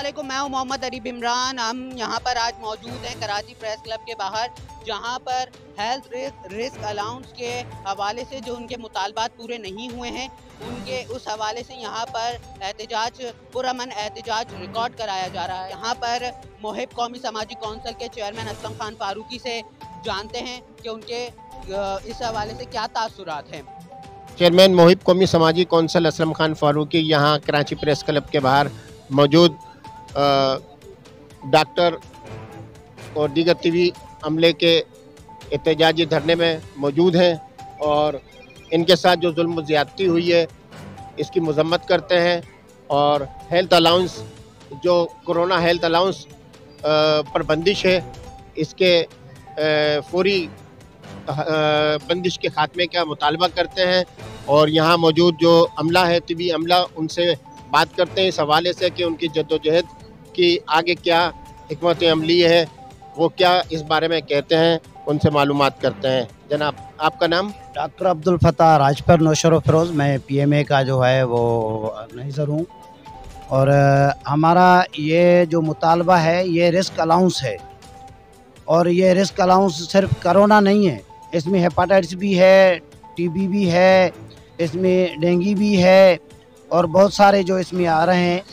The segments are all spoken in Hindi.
अस्सलामुअलैकुम, मैं हूं मोहम्मद अरीब इमरान। हम यहाँ पर आज मौजूद हैं कराची प्रेस क्लब के बाहर, जहाँ पर हेल्थ रिस्क अलाउंस के हवाले से जो उनके मुतालबात पूरे नहीं हुए हैं, उनके उस हवाले से यहाँ पर एहतजाज, पुरअमन एहतजाज रिकॉर्ड कराया जा रहा है। यहाँ पर मोहिब कौमी समाजी कौंसिल के चेयरमैन असलम खान फारूकी से जानते हैं कि उनके इस हवाले से क्या तासुरात हैं। चेयरमैन मोहिब कौमी समाजी कौंसिल असलम खान फारूकी यहाँ कराची प्रेस क्लब के बाहर मौजूद डॉक्टर और दीगर तिबी अमले के एहतजाजी धरने में मौजूद हैं और इनके साथ जो जुल्म ज़्यादती हुई है इसकी मज़म्मत करते हैं। और हेल्थ अलाउंस, जो कोरोना हेल्थ अलाउंस पर बंदिश है, इसके फौरी बंदिश के खात्मे का मुतालबा करते हैं। और यहाँ मौजूद जो अमला है, तिबी अमला, उनसे बात करते हैं इस हवाले से कि उनकी जद्दोजहद की आगे क्या हिकमत अमली है, वो क्या इस बारे में कहते हैं, उनसे मालूमात करते हैं। जनाब, आपका नाम? Doctor Abdul Fattah Rajpar नौशर Firoz. मैं PMA का जो है वो ऑर्गेनाइज़र हूँ। और हमारा ये जो मुतालबा है ये रिस्क अलाउंस है। और ये रिस्क अलाउंस सिर्फ कोरोना नहीं है, इसमें हेपाटाइटिस भी है, TB भी है, इसमें डेंगू भी है और बहुत सारे जो इसमें आ रहे हैं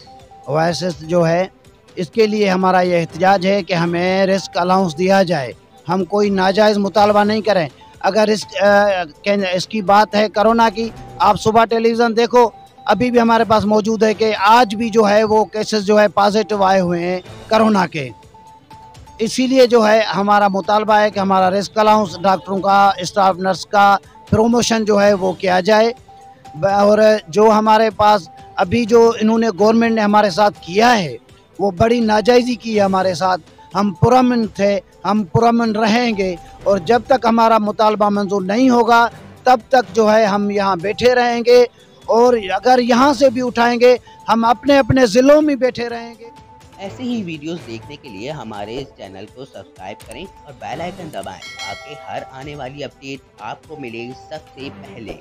वायरसेस जो है। इसके लिए हमारा ये एहतजाज है कि हमें रिस्क अलाउंस दिया जाए। हम कोई नाजायज़ मुतालबा नहीं करें। अगर इसकी बात है कोरोना की, आप सुबह टेलीविज़न देखो, अभी भी हमारे पास मौजूद है कि आज भी जो है वो केसेस जो है पॉजिटिव आए हुए हैं कोरोना के। इसीलिए जो है हमारा मुतालबा है कि हमारा रिस्क अलाउंस, डॉक्टरों का, स्टाफ नर्स का प्रमोशन जो है वो किया जाए। और जो हमारे पास अभी जो इन्होंने गवर्नमेंट ने हमारे साथ किया है वो बड़ी नाजायज़ी की है हमारे साथ। हम पुरअमन थे, हम पुरअमन रहेंगे और जब तक हमारा मुतालबा मंजूर नहीं होगा तब तक जो है हम यहाँ बैठे रहेंगे। और अगर यहाँ से भी उठाएंगे हम अपने अपने ज़िलों में बैठे रहेंगे। ऐसे ही वीडियोस देखने के लिए हमारे इस चैनल को सब्सक्राइब करें और बेल आइकन दबाएं ताकि हर आने वाली अपडेट आपको मिले सबसे पहले।